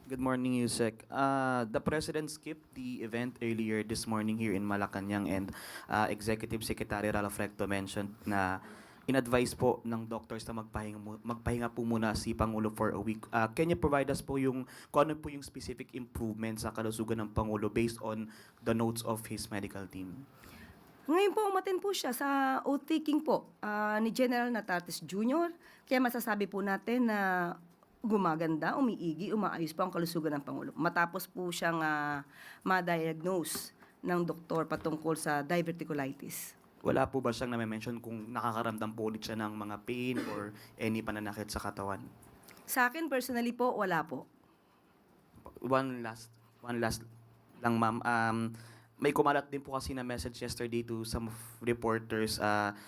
Good morning, Yusek. The President skipped the event earlier this morning here in Malacanang, and Executive Secretary Ralph Recto mentioned na in-advise po ng doctors na magpahinga po muna si Pangulo for a week. Can you provide us po kung ano po yung specific improvements sa kalusugan ng Pangulo based on the notes of his medical team? Ngayon po, umaten po siya sa oath-taking po ni General Natates Jr. Kaya masasabi po natin na gumaganda, umiigi, umaayos po ang kalusugan ng Pangulo. Matapos po siyang ma-diagnose ng doktor patungkol sa diverticulitis. Wala po ba siyang na-mention kung nakakaramdam po ulit siya ng mga pain or any pananakit sa katawan? Sa akin, personally po, wala po. One last lang, ma'am. May kumalat din po kasi na message yesterday to some reporters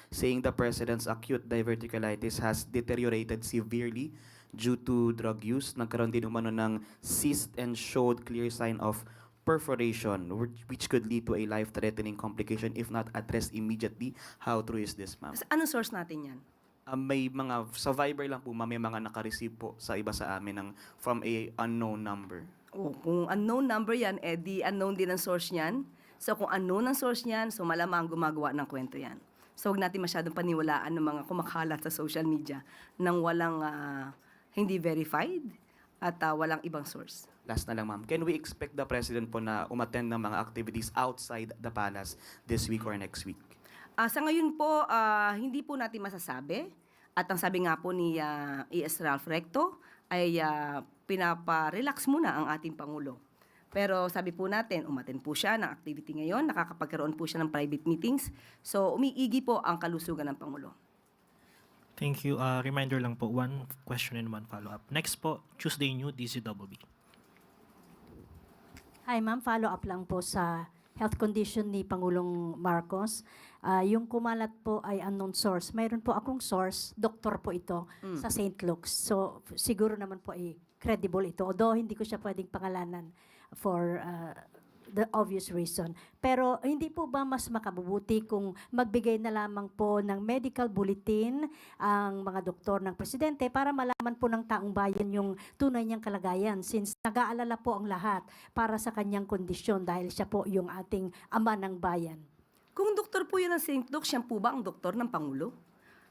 saying the president's acute diverticulitis has deteriorated severely due to drug use. Nagkaroon din umano ng cyst and showed clear sign of perforation, which could lead to a life-threatening complication if not addressed immediately. How true is this, ma'am? Anong source natin yan? May mga, sa Viber lang po, ma'am, may mga naka-receive po sa iba sa amin from a unknown number. O, kung unknown number yan, di unknown din ang source niyan. So kung unknown ang source niyan, so malamang gumagawa ng kwento yan. So huwag natin masyadong paniwalaan ng mga kumakalat sa social media nang walang hindi verified at walang ibang source. Last na lang, ma'am. Can we expect the President po na umattend ng mga activities outside the palace this week or next week? Sa ngayon po, hindi po natin masasabi. At ang sabi nga po ni E.S. Ralph Recto ay pinapa-relax muna ang ating Pangulo. Pero sabi po natin, umattend po siya ng activity ngayon, nakakapagkaroon po siya ng private meetings. So umiigi po ang kalusugan ng Pangulo. Thank you. Reminder lang po, one question and one follow-up. Next po, Tuesday New, DZBB. Hi ma'am, follow-up lang po sa health condition ni Pangulong Marcos. Yung kumalat po ay unknown source. Mayroon po akong source, doktor po ito, sa St. Luke's. So siguro naman po ay credible ito. Although hindi ko siya pwedeng pangalanan for the obvious reason. Pero hindi po ba mas makabubuti kung magbigay na lamang po ng medical bulletin ang mga doktor ng presidente para malaman po ng taong bayan yung tunay niyang kalagayan, since nag-aalala po ang lahat para sa kanyang kondisyon dahil siya po yung ating ama ng bayan. Kung doktor po yan ng St. Luke, siya po ba ang doktor ng Pangulo?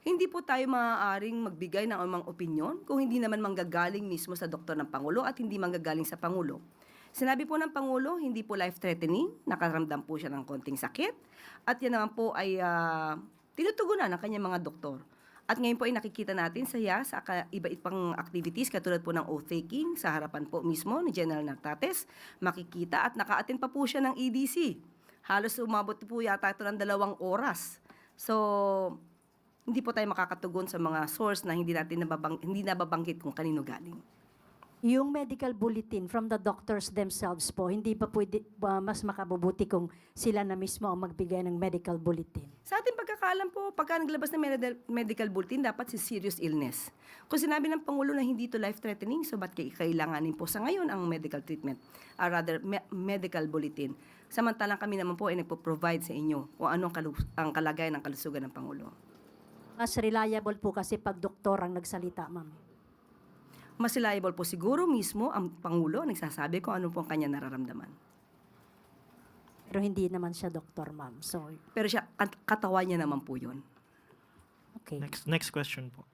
Hindi po tayo maaaring magbigay ng amang opinyon kung hindi naman manggagaling mismo sa doktor ng Pangulo at hindi manggagaling sa Pangulo. Sinabi po ng Pangulo, hindi po life-threatening, nakaramdam po siya ng konting sakit, at yan naman po ay tinutugunan ng kanyang mga doktor. At ngayon po ay nakikita natin sa iba-iba pang activities, katulad po ng oath-taking sa harapan po mismo ni General Natates, makikita at naka-attend pa po siya ng EDC. Halos umabot po yata ito ng 2 oras. So, hindi po tayo makakatugon sa mga source na hindi nababanggit kung kanino galing. Yung medical bulletin from the doctors themselves po, hindi ba pwede mas makabubuti kung sila na mismo ang magbigay ng medical bulletin? Sa ating pagkakaalam po, pagka naglabas ng medical bulletin, dapat si serious illness. Kung sinabi ng Pangulo na hindi ito life-threatening, so ba't kailanganin po sa ngayon ang medical treatment? Medical bulletin. Samantalang kami naman po ay nagpo-provide sa inyo kung ano ang kalagayan ng kalusugan ng Pangulo. Mas reliable po kasi pag doktor ang nagsalita, ma'am. Mas reliable po siguro mismo ang Pangulo nagsasabi kung ano po ang kanya nararamdaman. Pero hindi naman siya doktor, ma'am. So, Pero siya, katawan niya naman po yun. okay. Next question po.